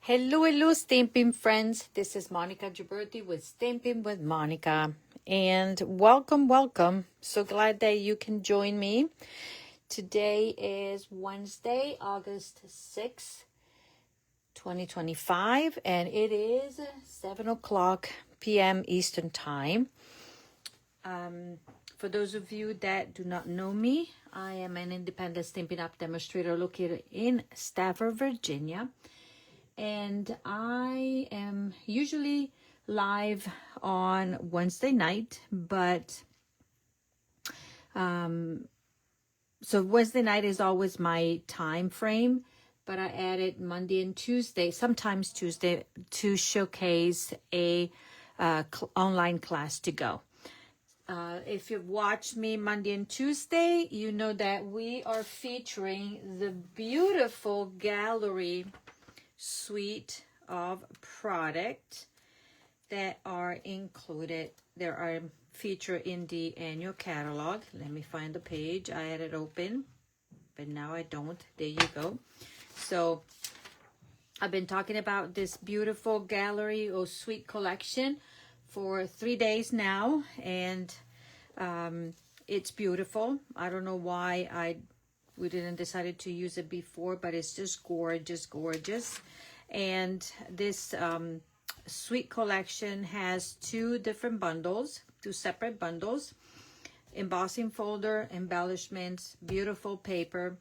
Hello, Stampin' friends. This is Monica Gioberti with Stampin' with Monica. And welcome. So glad that you can join me. Today is Wednesday, August 6th, 2025, and it is 7 o'clock p.m. Eastern Time. For those of you that do not know me, I am an independent Stampin' Up demonstrator located in Stafford, Virginia. And I am usually live on Wednesday night, but so Wednesday night is always my time frame, but I added Monday and Tuesday, sometimes Tuesday, to showcase a online class to go. If you've watched me Monday and Tuesday, you know that we are featuring the beautiful gallery suite of product that are included. There are featured in the annual catalog. Let me find the page. I had it open, but now I don't. There you go. So I've been talking about this beautiful gallery or suite collection for 3 days now, and it's beautiful. I don't know why we didn't decide to use it before, but it's just gorgeous. And this suite collection has two separate bundles, embossing folder, embellishments, beautiful paper,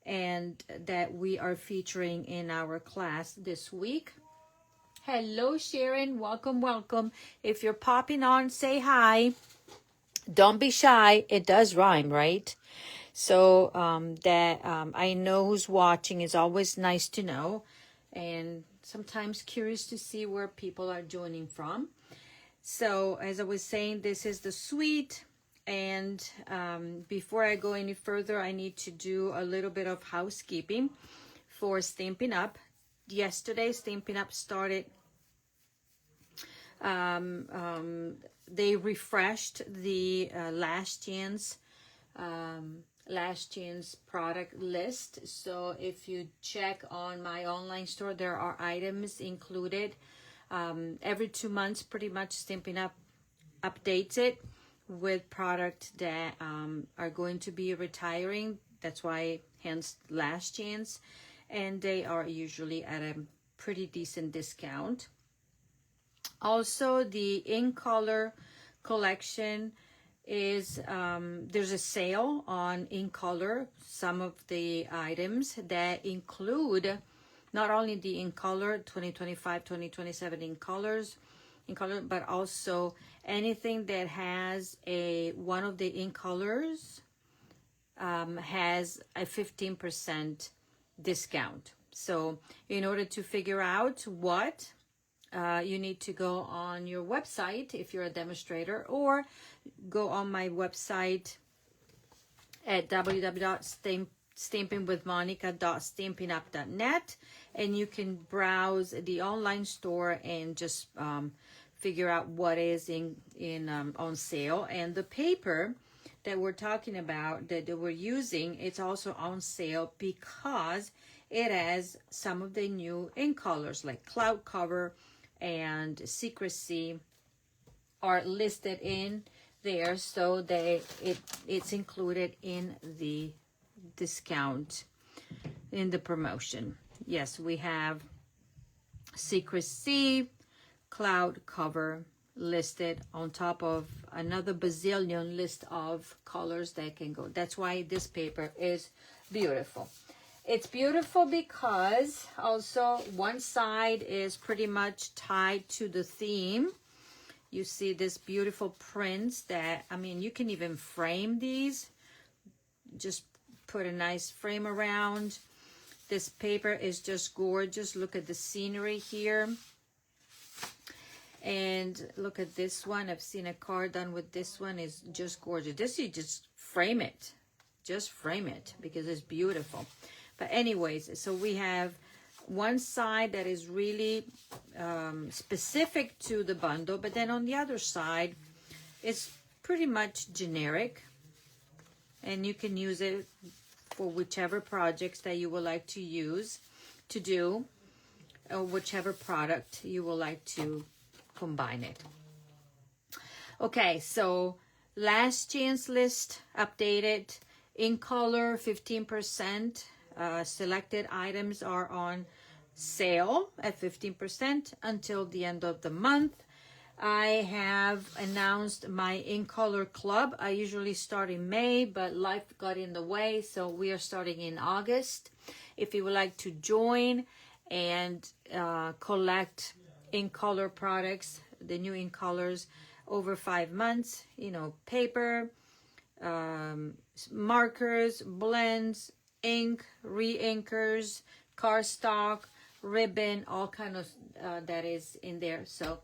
and that we are featuring in our class this week. Hello, Sharon. Welcome. If you're popping on, say hi. Don't be shy. It does rhyme, right? So I know who's watching is always nice to know, and sometimes curious to see where people are joining from. So as I was saying, this is the suite, and before I go any further, I need to do a little bit of housekeeping for Stampin' Up. Yesterday, Stampin' Up started. They refreshed the last year's product list. So if you check on my online store, there are items included. Every 2 months, pretty much Stampin' Up updates it with product that are going to be retiring. That's why, hence, last chance. And they are usually at a pretty decent discount. Also, the In Color collection is there's a sale on In Color. Some of the items that include not only the In Color 2025 2027 in color, but also anything that has one of the In Colors has a 15% discount. So in order to figure out what, you need to go on your website if you're a demonstrator, or go on my website at www.stampinwithmonica.stampinup.net, and you can browse the online store and just figure out what is on sale. And the paper that we're talking about, that we're using, it's also on sale because it has some of the new In Colors like Cloud Cover and Secrecy are listed in there, so it's included in the discount, in the promotion. Yes, we have Secrecy, Cloud Cover listed on top of another bazillion list of colors that can go. That's why this paper is beautiful. It's beautiful because also one side is pretty much tied to the theme. You see this beautiful prints that, I mean, you can even frame these. Just put a nice frame around. This paper is just gorgeous. Look at the scenery here. And look at this one. I've seen a card done with this one. Is just gorgeous. This, you just frame it. Just frame it because it's beautiful. But anyways, so we have one side that is really specific to the bundle, but then on the other side, it's pretty much generic, and you can use it for whichever projects that you would like to do. whichever product you would like to combine it. Okay, so last chance list updated. In color, 15%. Selected items are on sale at 15% until the end of the month. I have announced my In Color Club. I usually start in May, but life got in the way, so we are starting in August. If you would like to join and collect In Color products, the new In Colors, over 5 months, you know, paper, markers, blends, ink, re-inkers, cardstock, ribbon, all kind of that is in there. So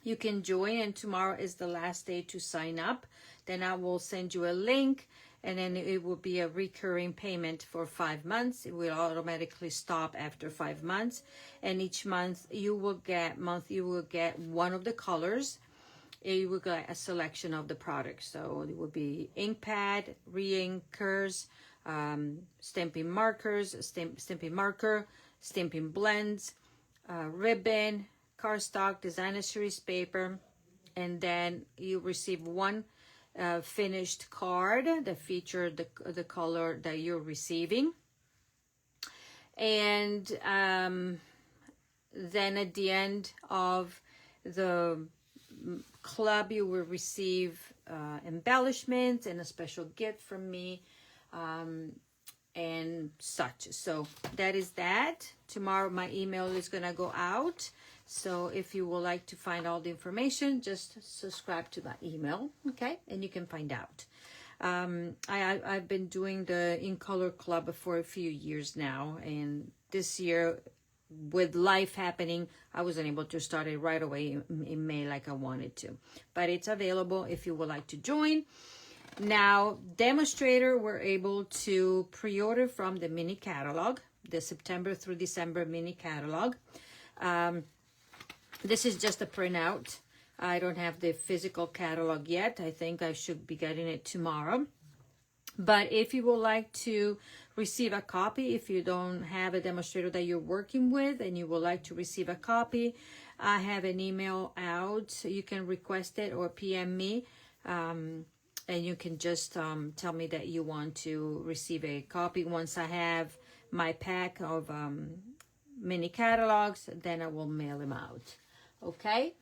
you can join, and tomorrow is the last day to sign up. Then I will send you a link, and then it will be a recurring payment for 5 months. It will automatically stop after 5 months, and each month you will get one of the colors. You will get a selection of the products. So it will be ink pad, re-inkers, stamping markers, stamping marker, stamping blends, ribbon, cardstock, designer series paper, and then you receive one finished card that features the color that you're receiving. And then at the end of the club, you will receive embellishments and a special gift from me, and such. So that is that. Tomorrow my email is gonna go out, so if you would like to find all the information, just subscribe to my email, okay, and you can find out. I've been doing the In Color Club for a few years now, and this year, with life happening, I wasn't able to start it right away in May like I wanted to. But it's available if you would like to join. Now, Demonstrator, we're able to pre-order from the mini catalog, the September through December mini catalog. This is just a printout. I don't have the physical catalog yet. I think I should be getting it tomorrow. But if you would like to receive a copy, if you don't have a demonstrator that you're working with and you would like to receive a copy, I have an email out. You can request it or PM me, and you can just tell me that you want to receive a copy. Once I have my pack of mini catalogs, then I will mail them out. Okay?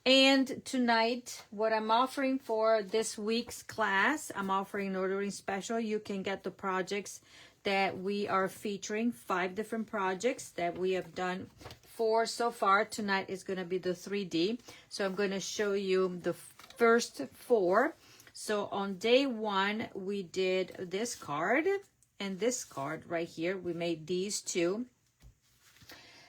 And tonight, what I'm offering for this week's class, I'm offering an ordering special. You can get the projects that we are featuring, 5 different projects that we have done 4 so far. Tonight is going to be the 3D. So I'm going to show you the first 4. So on day 1, we did this card and this card right here. We made these 2.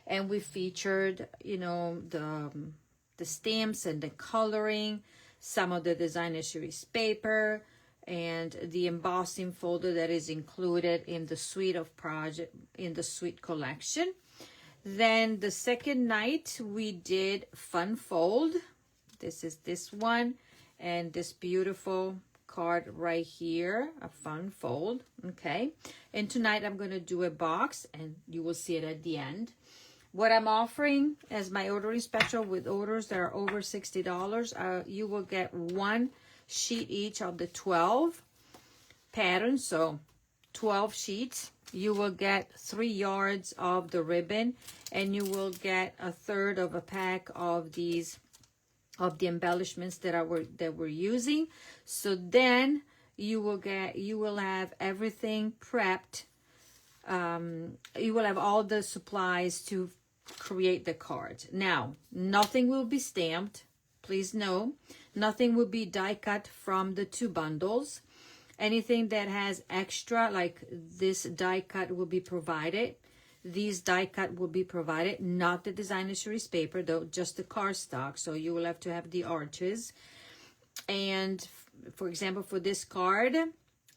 And we featured, you know, the stamps and the coloring, some of the designer series paper, and the embossing folder that is included in the suite of project, in the suite collection. Then the second night we did Fun Fold. This is this one, and this beautiful card right here, a Fun Fold. Okay, and tonight I'm going to do a box, and you will see it at the end. What I'm offering as my ordering special with orders that are over $60, you will get 1 sheet each of the 12 patterns, so 12 sheets. You will get 3 yards of the ribbon, and you will get 1/3 of a pack of these, of the embellishments that we're using. So then you will have everything prepped. You will have all the supplies to create the cards. Now, nothing will be stamped. Please know, nothing will be die cut from the 2 bundles. Anything that has extra, like this die cut, will be provided. These die cut will be provided, not the designer series paper, though, just the cardstock. So you will have to have the arches. And for example, for this card,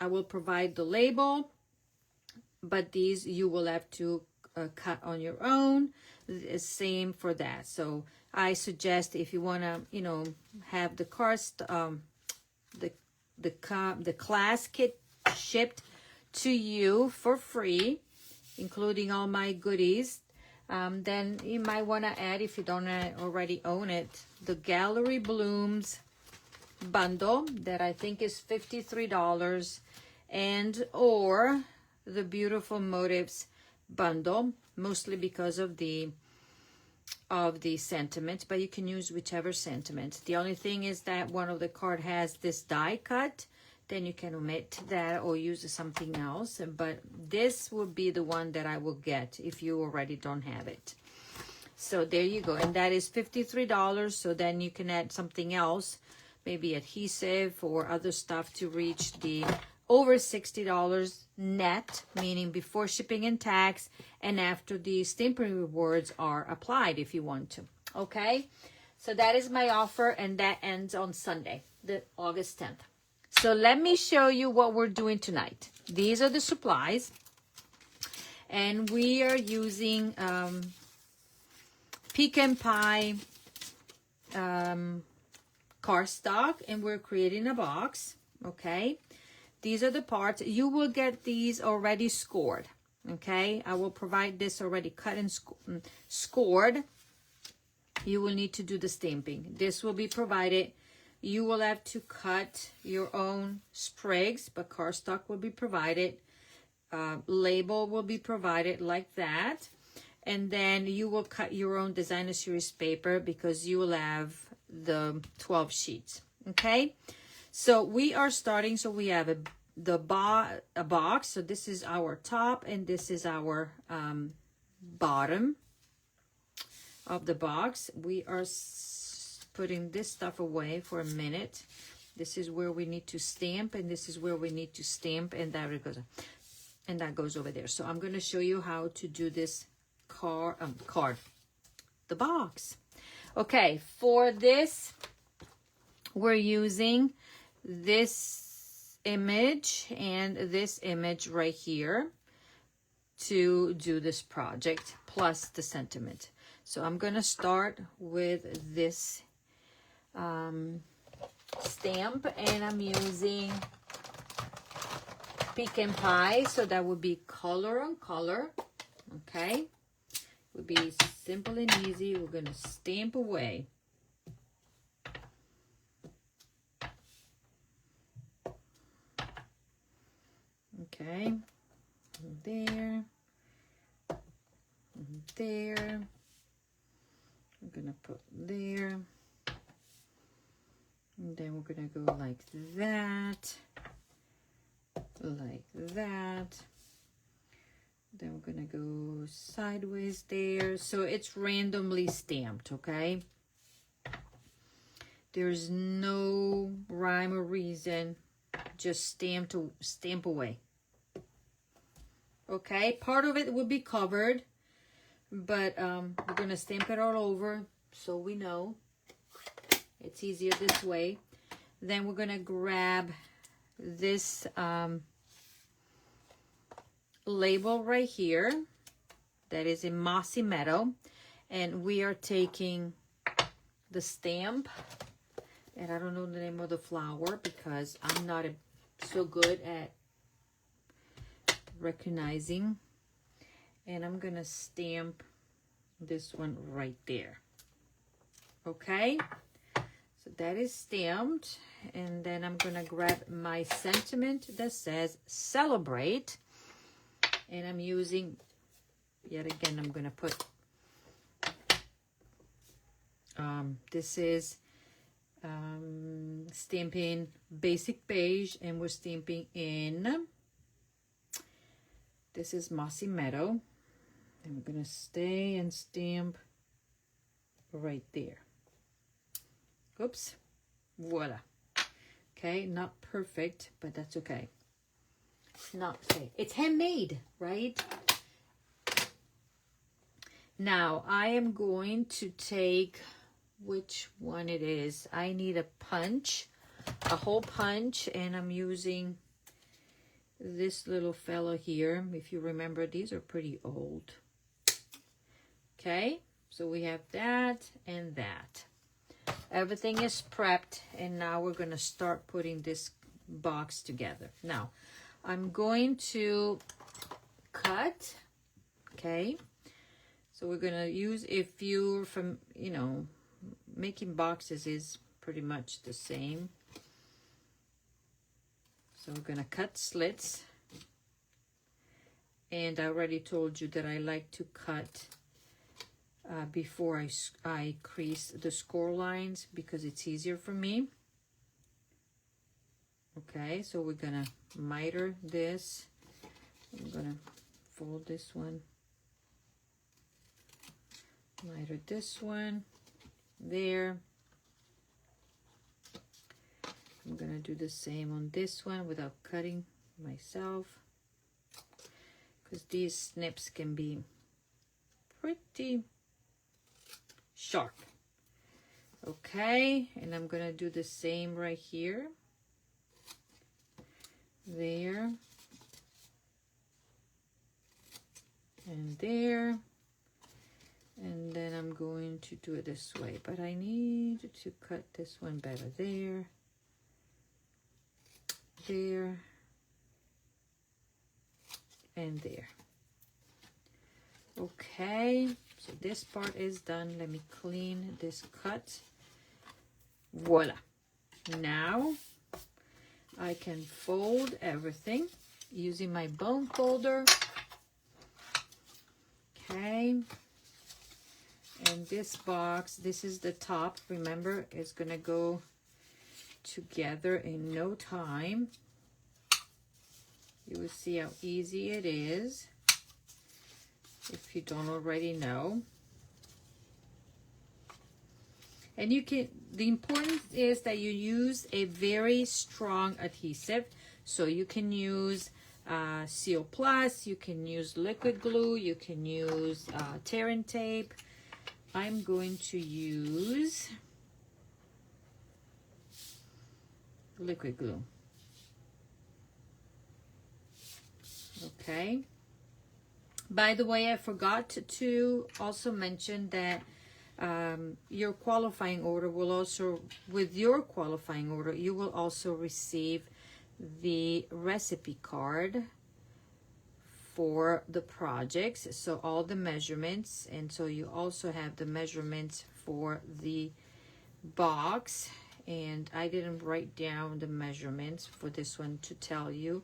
I will provide the label, but these you will have to cut on your own. Same for that. So I suggest, if you want to, you know, have the cards, the class kit shipped to you for free, including all my goodies, Then you might want to add, if you don't already own it, the Gallery Blooms bundle that I think is $53, and or the Beautiful Motives bundle, mostly because of the sentiment, but you can use whichever sentiment. The only thing is that one of the card has this die cut, then you can omit that or use something else, but this will be the one that I will get if you already don't have it. So there you go, and that is $53. So then you can add something else, maybe adhesive or other stuff, to reach the over $60 net, meaning before shipping and tax and after the Stampin' rewards are applied if you want to. Okay, so that is my offer, and that ends on Sunday, the August 10th. So let me show you what we're doing tonight. These are the supplies, and we are using Pecan Pie cardstock, and we're creating a box. Okay, these are the parts. You will get these already scored. Okay, I will provide this already cut and scored. You will need to do the stamping. This will be provided. You will have to cut your own sprigs, but cardstock will be provided. Label will be provided like that. And then you will cut your own designer series paper because you will have the 12 sheets. Okay, so we are starting. So we have a box. So this is our top, and this is our bottom of the box. We are putting this stuff away for a minute. This is where we need to stamp, and this is where we need to stamp, and that goes over there. So I'm going to show you how to do this card, the box. Okay, for this we're using this image and this image right here to do this project, plus the sentiment. So I'm going to start with this stamp, and I'm using Pecan Pie, so that would be color on color. Okay, would be simple and easy. We're going to stamp away. Okay, there, there. I'm gonna put there, and then we're gonna go like that, like that. Then we're gonna go sideways there. So it's randomly stamped, okay? There's no rhyme or reason, just stamp away. Okay, part of it will be covered, but we're gonna stamp it all over so we know it's easier this way. Then we're gonna grab this label right here that is in Mossy Meadow, and we are taking the stamp, and I don't know the name of the flower because I'm not so good at recognizing, and I'm gonna stamp this one right there. Okay, so that is stamped, and then I'm gonna grab my sentiment that says celebrate, and I'm using, yet again, I'm gonna put this is Stampin' Basic Beige, and we're stamping in, this is Mossy Meadow, and we're gonna stay and stamp right there. Oops, voila. Okay, not perfect, but that's okay. It's not fake. It's handmade, right? Now I am going to take, which one it is? I need a punch, a hole punch, and I'm using this little fella here. If you remember, these are pretty old. Okay, so we have that and that. Everything is prepped, and now we're going to start putting this box together. Now, I'm going to cut, okay? So So we're gonna use, if you're from, you know, making boxes is pretty much the same. So we're gonna cut slits. And I already told you that I like to cut before I crease the score lines because it's easier for me. Okay, so we're gonna miter this. I'm gonna fold this one. Miter this one there. I'm gonna do the same on this one without cutting myself, because these snips can be pretty sharp. Okay, and I'm gonna do the same right here. There. And there. And then I'm going to do it this way, but I need to cut this one better. There. There. And there. Okay, so this part is done. Let me clean this cut. Voila. Now I can fold everything using my bone folder. Okay. And this box, this is the top, remember, it's gonna go together in no time. You will see how easy it is if you don't already know. And you can, the importance is that you use a very strong adhesive. So you can use Seal Plus, you can use liquid glue, you can use tear and tape. I'm going to use liquid glue. Okay. By the way, I forgot to also mention that your qualifying order will also, with your qualifying order, you will also receive the recipe card for the projects. So all the measurements, and so you also have the measurements for the box. And I didn't write down the measurements for this one to tell you,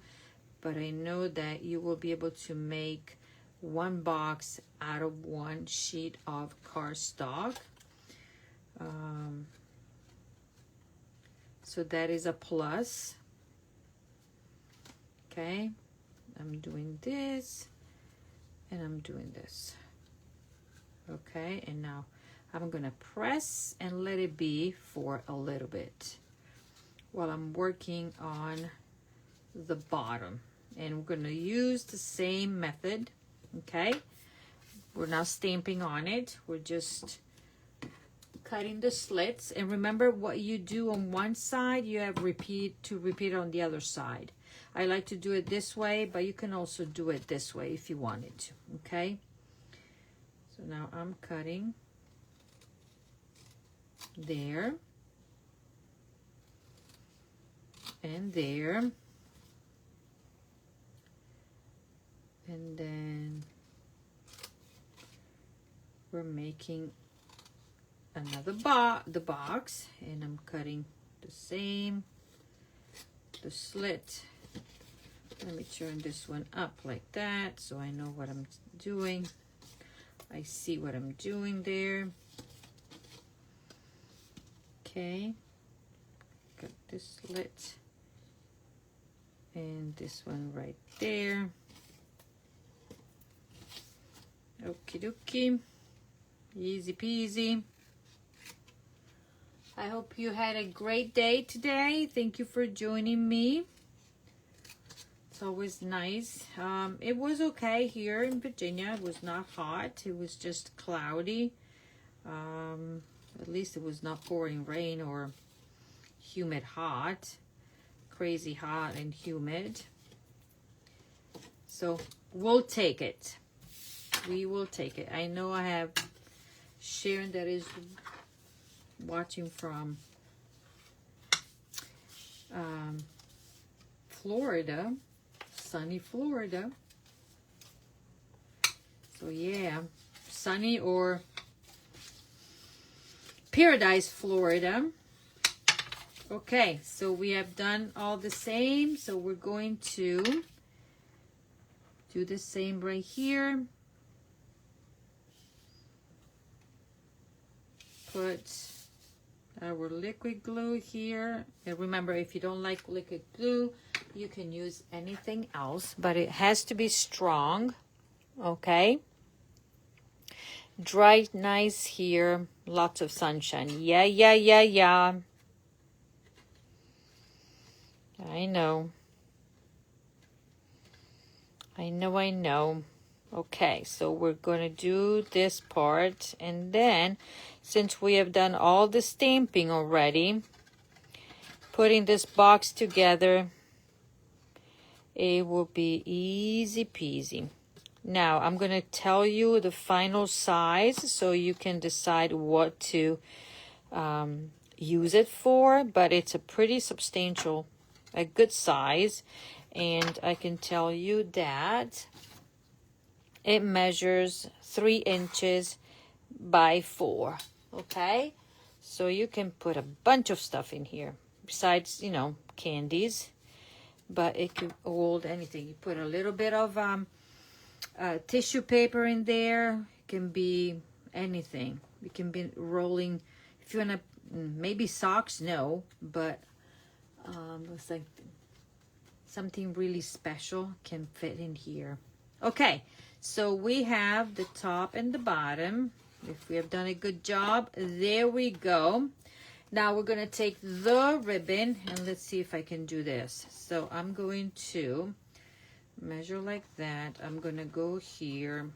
but I know that you will be able to make one box out of one sheet of cardstock. So that is a plus. Okay, I'm doing this and I'm doing this. Okay, and now I'm gonna press and let it be for a little bit while I'm working on the bottom. And we're gonna use the same method. Okay, we're now stamping on it. We're just cutting the slits, and remember what you do on one side, you have repeat on the other side. I like to do it this way, but you can also do it this way if you wanted to. Okay, so now I'm cutting there and there, and then we're making another box, and I'm cutting the same, the slit. Let me turn this one up like that so I know what I'm doing. I see what I'm doing there. Okay, got this slit and this one right there. Okie dokie, easy peasy. I hope you had a great day today. Thank you for joining me. It's always nice. It was okay here in Virginia. It was not hot. It was just cloudy. At least it was not pouring rain or humid hot. Crazy hot and humid. So we'll take it. We will take it. I know I have Sharon that is watching from Florida, sunny Florida. So yeah, sunny or Paradise, Florida. Okay, so we have done all the same. So we're going to do the same right here. Put our liquid glue here. And remember, if you don't like liquid glue, you can use anything else, but it has to be strong. Okay. Dry nice here. Lots of sunshine. Yeah, yeah, yeah, yeah. I know. I know. Okay, so we're going to do this part. And then, since we have done all the stamping already, putting this box together, it will be easy peasy. Now, I'm going to tell you the final size so you can decide what to use it for. But it's a pretty substantial, a good size. And I can tell you that it measures 3 inches by 4. Okay? So you can put a bunch of stuff in here. Besides, you know, candies. But it could hold anything. You put a little bit of tissue paper in there. It can be anything. You can be rolling. If you want to, maybe socks, no. But it's like something really special can fit in here. Okay, so we have the top and the bottom. If we have done a good job, there we go. Now we're going to take the ribbon and let's see if I can do this. So I'm going to measure like that. I'm going to go here.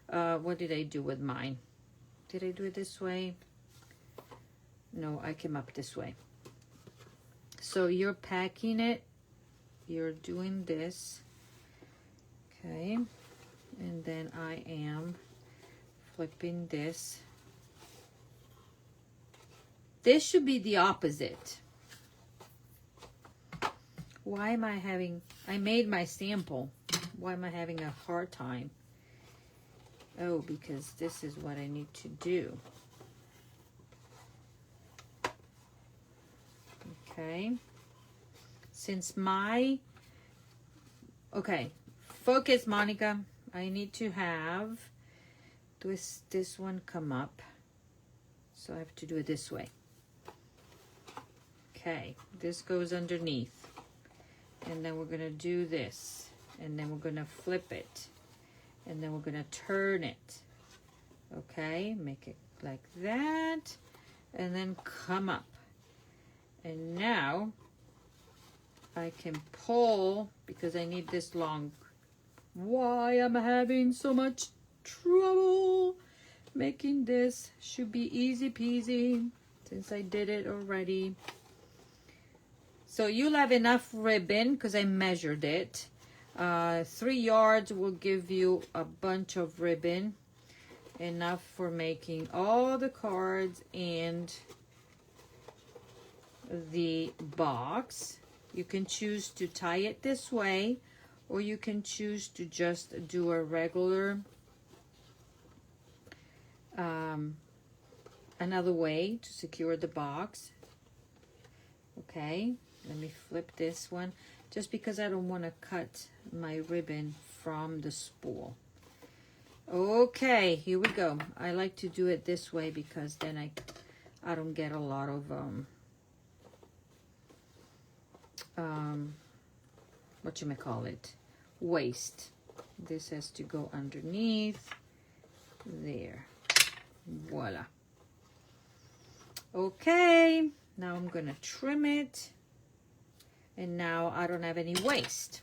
What did I do with mine? Did I do it this way? No, I came up this way. So you're packing it, you're doing this, okay, and then I am flipping this. This should be the opposite. Why am I having, I made my sample. Why am I having a hard time? Oh, because this is what I need to do. Okay, since my, okay, focus, Monica. I need to have this one come up. So I have to do it this way. Okay, this goes underneath. And then we're going to do this. And then we're going to flip it. And then we're going to turn it. Okay, make it like that. And then come up. And now I can pull because I need this long. Why am I having so much trouble making this? Should be easy peasy since I did it already. So you'll have enough ribbon because I measured it. 3 yards will give you a bunch of ribbon. Enough for making all the cards and the box. You can choose to tie it this way, or you can choose to just do a regular another way to secure the box. Okay, let me flip this one just because I don't want to cut my ribbon from the spool. Okay, here we go. I like to do it this way because then I don't get a lot of whatchamacallit, waste. This has to go underneath there. Voila. Okay, now I'm gonna trim it, and now I don't have any waste.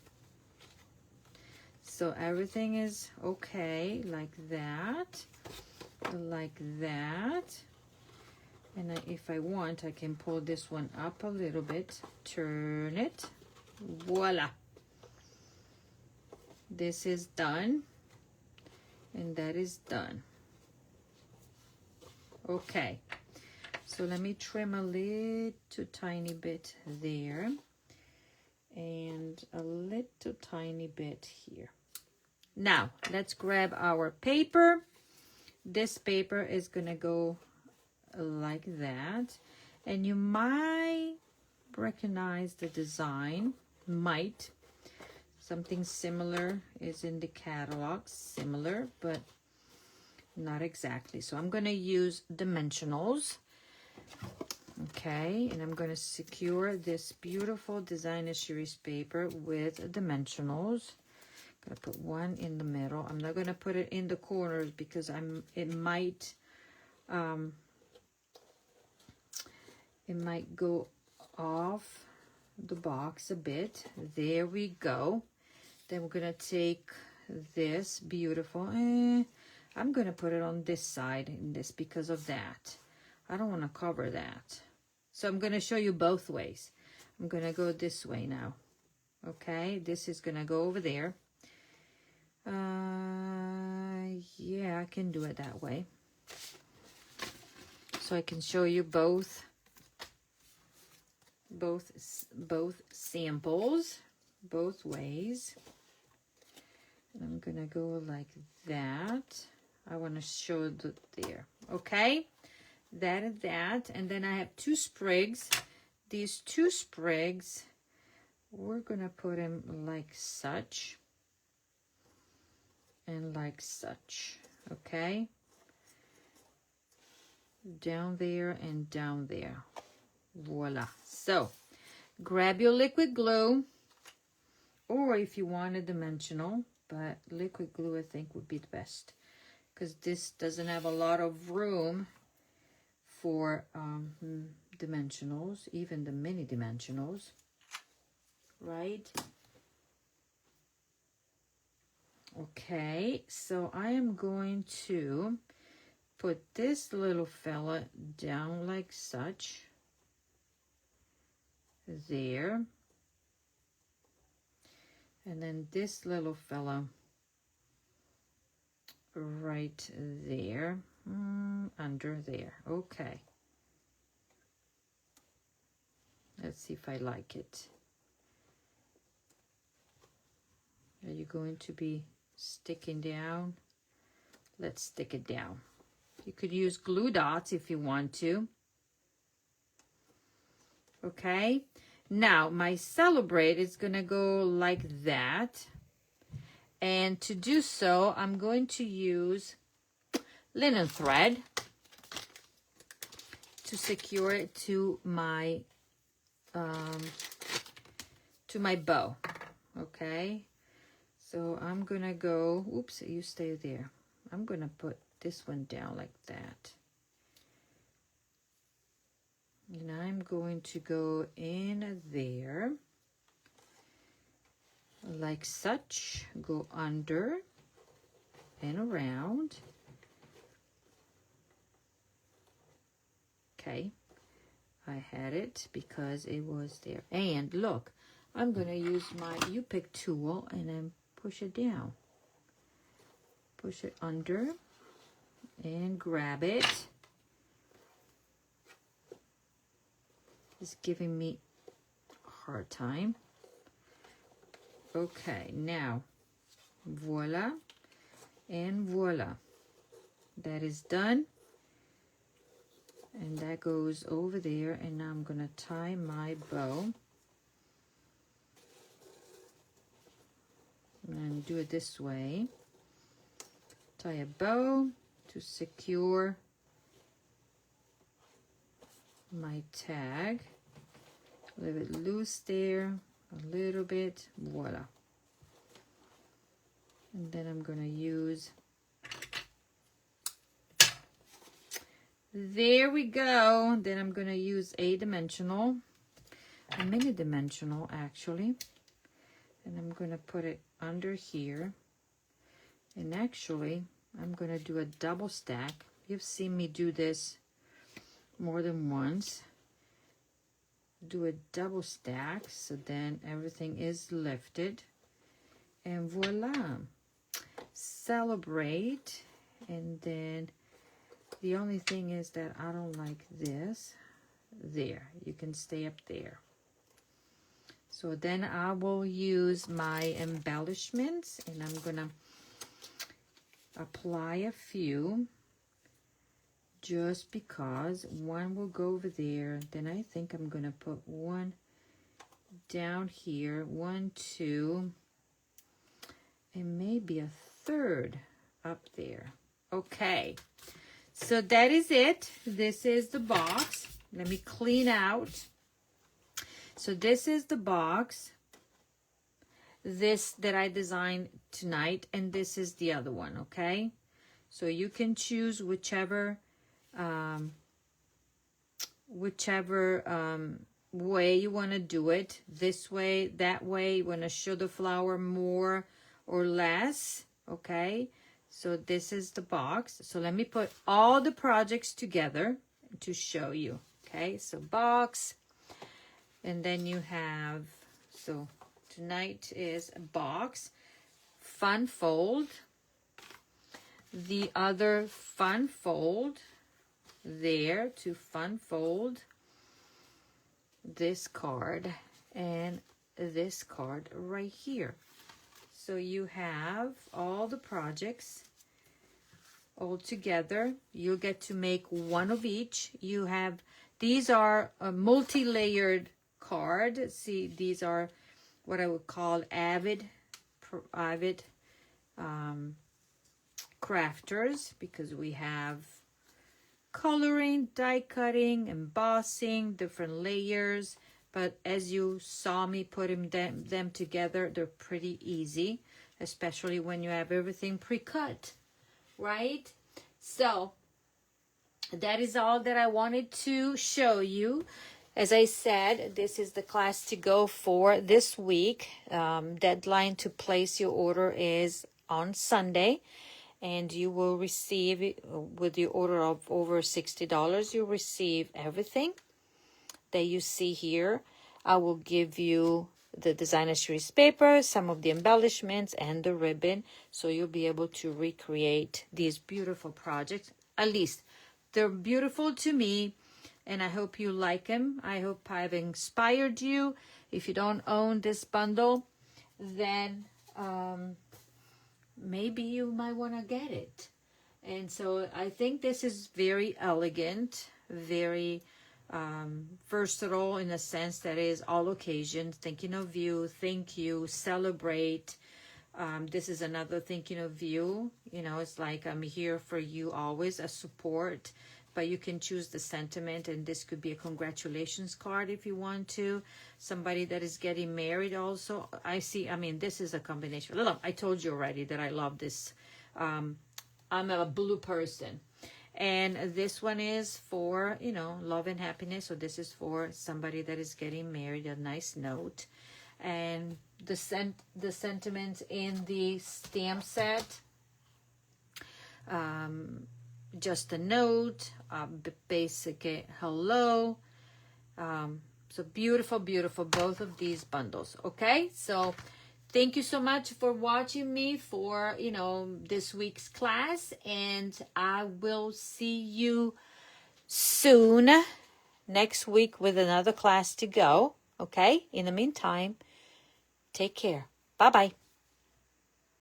So everything is okay, like that, like that. And if I want, I can pull this one up a little bit, turn it, voila. This is done, and that is done. Okay, so let me trim a little tiny bit there, and a little tiny bit here. Now, let's grab our paper. This paper is gonna go like that. And you might recognize the design. Might. Something similar is in the catalog. Similar, but not exactly. So I'm gonna use dimensionals. Okay, and I'm going to secure this beautiful designer series paper with dimensionals. I'm going to put one in the middle. I'm not going to put it in the corners because it might go off the box a bit. There we go. Then we're going to take this beautiful, I'm going to put it on this side in this because of that. I don't want to cover that. So I'm going to show you both ways. I'm going to go this way now. Okay, this is going to go over there. Yeah, I can do it that way. So I can show you both samples, both ways. And I'm going to go like that. I want to show there. Okay. That and that, and then I have 2 sprigs. These 2 sprigs, we're gonna put them like such and like such. Okay, down there and down there. Voila. So grab your liquid glue, or if you want a dimensional, but liquid glue I think would be the best because this doesn't have a lot of room for dimensionals, even the mini dimensionals, right? Okay, so I am going to put this little fella down like such, there, and then this little fella right there, under there. Okay, let's see if I like it. Are you going to be sticking down? Let's stick it down. You could use glue dots if you want to. Okay, now my Celebrate is gonna go like that, and to do so I'm going to use linen thread to secure it to my bow. Okay, so I'm gonna go, oops, you stay there. I'm gonna put this one down like that, and I'm going to go in there like such, go under and around. Okay, I had it because it was there. And look, I'm going to use my U-Pick tool and then push it down. Push it under and grab it. It's giving me a hard time. Okay, now, voila and voila. That is done. And that goes over there, and now I'm gonna tie my bow. And do it this way. Tie a bow to secure my tag. Leave it loose there a little bit. Voila. And then I'm gonna use, there we go. Then I'm gonna use a mini dimensional actually, and I'm gonna put it under here. And actually I'm gonna do a double stack. You've seen me do this more than once. Do a double stack so then everything is lifted, and voila, Celebrate. And then the only thing is that I don't like this. There, you can stay up there. So then I will use my embellishments, and I'm gonna apply a few just because one will go over there. Then I think I'm gonna put one down here, 1, 2, and maybe a third up there. Okay, so that is it. This is the box. Let me clean out. So this is the box, this that I designed tonight, and this is the other one, okay? So you can choose whichever way you want to do it. This way, that way, you want to show the flower more or less, okay? So this is the box. So let me put all the projects together to show you, okay? So box, and then you have, so tonight is a box, fun fold, the other fun fold there to fun fold, this card, and this card right here. So you have all the projects all together. You'll get to make one of each. You have, these are a multi-layered card. See, these are what I would call avid crafters, because we have coloring, die cutting, embossing, different layers. But as you saw me putting them together, they're pretty easy, especially when you have everything pre-cut, right? So that is all that I wanted to show you. As I said, this is the class to go for this week. Deadline to place your order is on Sunday, and you will receive, with your order of over $60, you'll receive everything that you see here. I will give you the designer series paper, some of the embellishments, and the ribbon, so you'll be able to recreate these beautiful projects. At least they're beautiful to me, and I hope you like them. I hope I've inspired you. If you don't own this bundle, then maybe you might want to get it. And so I think this is very elegant, very versatile, in a sense that is all occasions, thinking of you, thank you, celebrate. This is another thinking of you. You know, it's like I'm here for you always, a support. But you can choose the sentiment, and this could be a congratulations card if you want to. Somebody that is getting married also. I see, I mean, this is a combination. Look, I told you already that I love this. I'm a blue person. And this one is for, you know, love and happiness. So this is for somebody that is getting married, a nice note. And the sentiments in the stamp set, just a note, basic hello. So beautiful, beautiful, both of these bundles. Okay, so thank you so much for watching me for, you know, this week's class, and I will see you soon next week with another class to go. Okay, in the meantime, take care. Bye-bye.